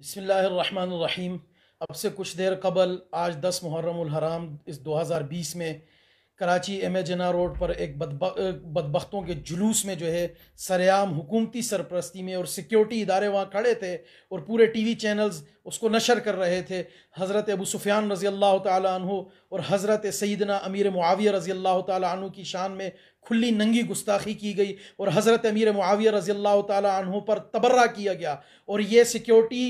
बिस्मिल्लाहिर्रहमानिर्रहीम। अब से कुछ देर कबल आज 10 मुहर्रमुल हराम इस 2020 में Karachi M A Jinnah road पर एक बदबख्तों के जुलूस में जो है सरेआम हुकूमती सरपरस्ती में और सिक्योरिटी इदारे वहाँ खड़े थे और पूरे टीवी चैनल्स उसको नशर कर रहे थे। हज़रत अबू सुफ़ियान रज़ी अल्लाह तआला अन्हु और हज़रत सैयदना अमीर मुआविया रज़ी अल्लाह तआला अन्हु की शान में खुली नंगी गुस्ताखी की गई और हज़रत अमीर मुआविया रज़ी अल्लाह तआला अन्हु पर तबर्रा किया गया और ये सिक्योरिटी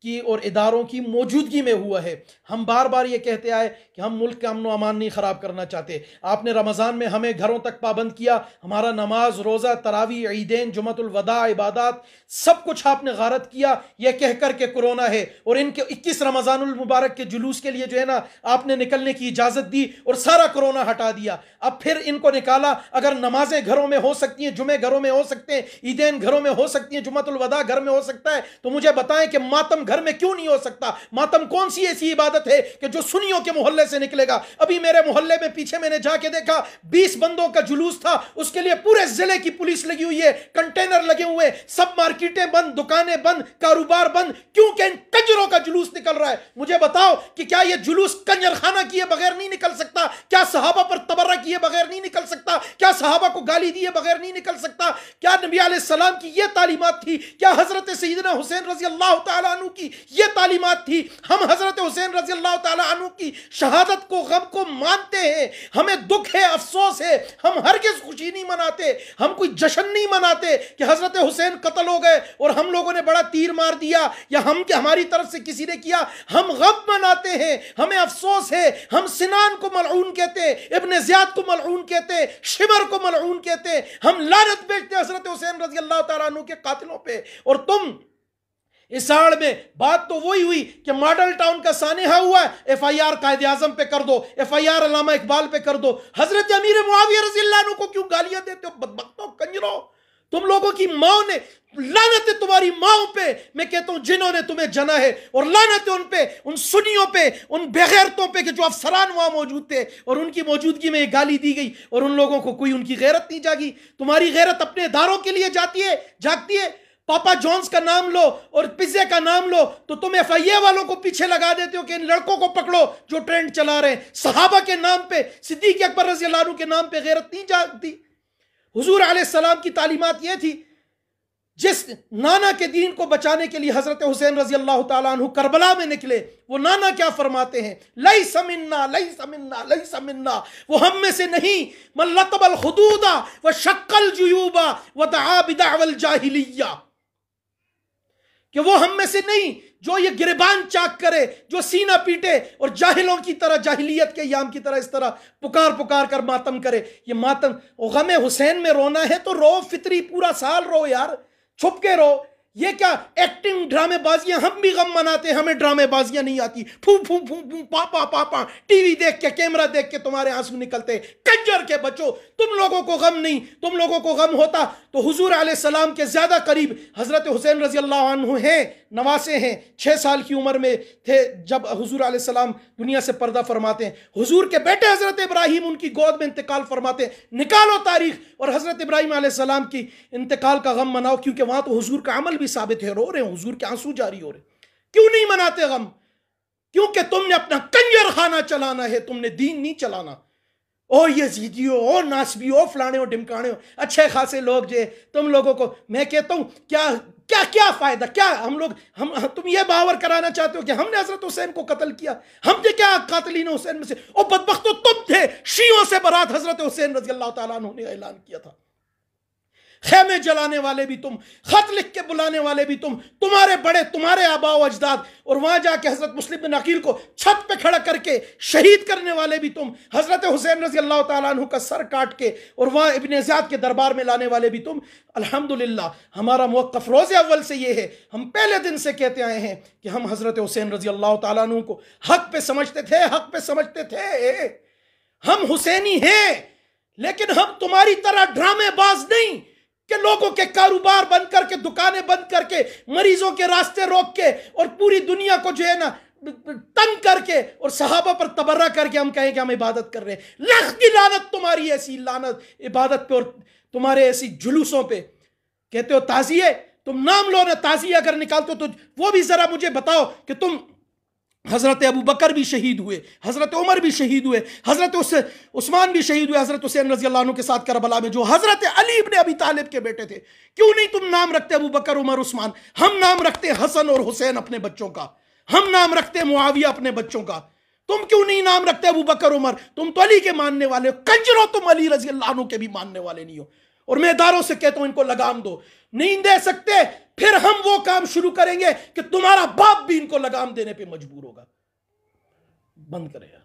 की और इदारों की मौजूदगी में हुआ है। हम बार बार ये कहते आए कि हम मुल्क का अमन व अमान नहीं ख़राब करना चाहते। आपने रमज़ान में हमें घरों तक पाबंद किया, हमारा नमाज रोज़ा तरावी ईदैन जुमतुल वदा इबादत सब कुछ आपने गारत किया यह कह कर के कोरोना है और इनके 21 रमज़ानुल मुबारक के जुलूस के लिए जो है ना आपने निकलने की इजाज़त दी और सारा कोरोना हटा दिया। अब फिर इनको निकाला। अगर नमाजें घरों में हो सकती हैं, जुमे घरों में हो सकते हैं, ईदैन घरों में हो सकती हैं, जुमतुल वदा घर में हो सकता है, तो मुझे बताएं कि मातम घर में क्यों नहीं हो सकता? मातम कौन सी ऐसी इबादत है कि जो सुन्नियों के मोहल्ले से निकलेगा? अभी मेरे मोहल्ले में पीछे मैंने जाके देखा 20 बंदों का जुलूस था, उसके लिए पूरे जिले की पुलिस लगी हुई है, कंटेनर लगे हुए, सब मार्केटें बंद, दुकानें बंद, कारोबार बंद। क्यों? कि इन कंजरों का जुलूस निकल रहा है। मुझे बताओ कि क्या यह जुलूस कंजरखाना किए बगैर नहीं निकल सकता? क्या सहाबा पर तबर्रा किए बगैर नहीं निकल सकता? क्या सहाबा को गाली दिए बगैर नहीं निकल सकता? क्या नबी अलैहिस्सलाम की यह तालीमात थी? क्या हजरत सैयदना हुसैन रजी अल्लाह तआला अन्हु की ये तालीमात थी? हम हजरत हुसैन रजी अल्लाह तआला अन्हु की शहादत को, गम को मानते हैं। हमें दुख है, अफसोस है, हम हरगिज़ खुशी नहीं मनाते, हम कोई जश्न नहीं मनाते कि हजरत हुसैन कत्ल हो गए और हम लोगों ने बड़ा तीर मार दिया या हमारी तरफ से किसी ने किया। हम गम मनाते हैं, हमें अफसोस है। हम सिनान को मलऊन कहते हैं, इब्न ज़ियाद को मलऊन कहते हैं, शिमर को मलऊन कहते हैं। हम लानत भेजते हैं हजरत हुसैन रजी अल्लाह तआला अन्हु के कातिलों पे। और तुम इस आड़ में बात तो वही हुई कि मॉडल टाउन का सानेहा हुआ, FIR कायदे आजम पे कर दो, FIR अल्लामा इकबाल पे कर दो। हजरत अमीर मुआविया रज़ी अल्लाह अन्हु को क्यों गालियां देते हो? बदबख्तों, कंजरों, तुम लोगों की माओ ने, लानत है तुम्हारी माओ पे, मैं कहता हूं, जिन्होंने तुम्हें जना है, और लानत है उन पे, उन सुन्नियों पे, उन बेगैरतों पे कि जो अफसरान वहां मौजूद थे और उनकी मौजूदगी में गाली दी गई और उन लोगों को कोई उनकी गैरत नहीं जागी। तुम्हारी गैरत अपने इदारों के लिए जागती है। पापा जॉन्स का नाम लो और पिज्जे का नाम लो तो तुम FIA वालों को पीछे लगा देते हो कि इन लड़कों को पकड़ो जो ट्रेंड चला रहे हैं। सहाबा के नाम पे, सिद्दीक अकबर रज़ी अल्लाह अन्हु के नाम पे गैरत नहीं जागती। हुजूर अलैहिस्सलाम की तालीमात यह थी, जिस नाना के दीन को बचाने के लिए हजरत हुसैन रजी अल्लाह तआला अन्हु करबला में निकले, वो नाना क्या फरमाते हैं? लैसा मिन्ना, लैसा मिन्ना, लैसा मिन्ना, वो हम में से नहीं। मन लतबल हुदूदा व शक्कल जुयूबा व दआ बिदअवल जाहिलिया, कि वो हम में से नहीं जो ये गिरबान चाक करे, जो सीना पीटे और जाहिलों की तरह, जाहिलियत के याम की तरह इस तरह पुकार पुकार कर मातम करे। ये मातम, गम हुसैन में रोना है तो रो, फितरी पूरा साल रो यार, छुप के रो। ये क्या एक्टिंग, ड्रामेबाजियां? हम भी गम मनाते हैं, हमें ड्रामेबाजियां नहीं आती। फू फू फू फू, पापा पापा, टीवी देख के, कैमरा देख के तुम्हारे आंसू निकलते। कंजर के बच्चों, तुम लोगों को गम नहीं। तुम लोगों को गम होता तो हुजूर अलैहिस्सलाम के ज्यादा करीब हजरत हुसैन रजी अल्लाह अन्हु हैं, नवासे हैं। 6 साल की उम्र में थे जब हुजूर अलैहिस्सलाम दुनिया से पर्दा फरमाते हैं। हुजूर के बेटे हजरत इब्राहिम उनकी गोद में इंतकाल फरमाते हैं। निकालो तारीख और हजरत इब्राहिम अलैहिस्सलाम की इंतकाल का गम मनाओ, क्योंकि वहां तो हुजूर का अमल भी साबित है। रो रहे हैं, हुजूर के आंसू जारी हो रहे। क्यों नहीं मनाते गम? क्योंकि तुमने अपना कंजर खाना चलाना है, तुमने दीन नहीं चलाना। ओ यजीदियो, ओ नासबी, ओ फलाने, ओ ढिमकाने, अच्छे खासे लोग जे तुम लोगों को, मैं कहता हूं, क्या क्या क्या फायदा? क्या हम तुम ये बावर कराना चाहते हो कि हमने हजरत हुसैन को कत्ल किया? हमने क्या कातिलीन हुसैन में से? ओ बदबख्तो, तुम थे शियों से बरात हजरत हुसैन रजी अल्लाह तआला अन्हु ने ऐलान किया था। खेमे जलाने वाले भी तुम, खत लिख के बुलाने वाले भी तुम, तुम्हारे बड़े, तुम्हारे आबा व अजदाद, और वहां जाके हजरत मुस्लिम बिन अकील को छत पे खड़ा करके शहीद करने वाले भी तुम, हजरत हुसैन रजी अल्लाह तआला अन्हु का सर काट के और वहां इब्न ज़ियाद के दरबार में लाने वाले भी तुम। अल्हम्दुलिल्लाह, हमारा मौक़िफ़ रोज़े अव्वल से ये है, हम पहले दिन से कहते आए हैं कि हम हजरत हुसैन रजी अल्लाह तआला अन्हु को हक पे समझते थे, हक पे समझते थे। हम हुसैनी हैं, लेकिन हम तुम्हारी तरह ड्रामेबाज नहीं कि लोगों के कारोबार बंद करके, दुकानें बंद करके, मरीजों के रास्ते रोक के और पूरी दुनिया को जो है ना तंग करके और सहाबा पर तबर्रा करके हम कहें कि हम इबादत कर रहे हैं। लाख की लानत तुम्हारी ऐसी लानत इबादत पे और तुम्हारे ऐसी जुलूसों पे। कहते हो ताज़िए, तुम नाम लो ना, ताज़िया अगर निकालते हो तो वो भी ज़रा मुझे बताओ कि तुम, हज़रत अबू बकर भी शहीद हुए, हज़रत उमर भी शहीद हुए, हज़रत उस्मान भी शहीद हुए, हज़रत हुसैन रज़ी अल्लाह अन्हु के साथ करबला में जो हज़रत अली इब्न अबी तालिब के बेटे थे। क्यों नहीं तुम नाम रखते अबू बकर, उमर, उस्मान? हम नाम रखते हसन और हुसैन अपने बच्चों का, हम नाम रखते मुआविया अपने बच्चों का। तुम क्यों नहीं नाम रखते अबू बकर, उमर? तुम तो अली के मानने वाले हो, कंजरो, तुम अली रज़ी अल्लाह अन्हु के भी मानने वाले नहीं हो। और मैं इदारों से कहता हूं इनको लगाम दो, नहीं दे सकते फिर हम वो काम शुरू करेंगे कि तुम्हारा बाप भी इनको लगाम देने पे मजबूर होगा। बंद करें यार।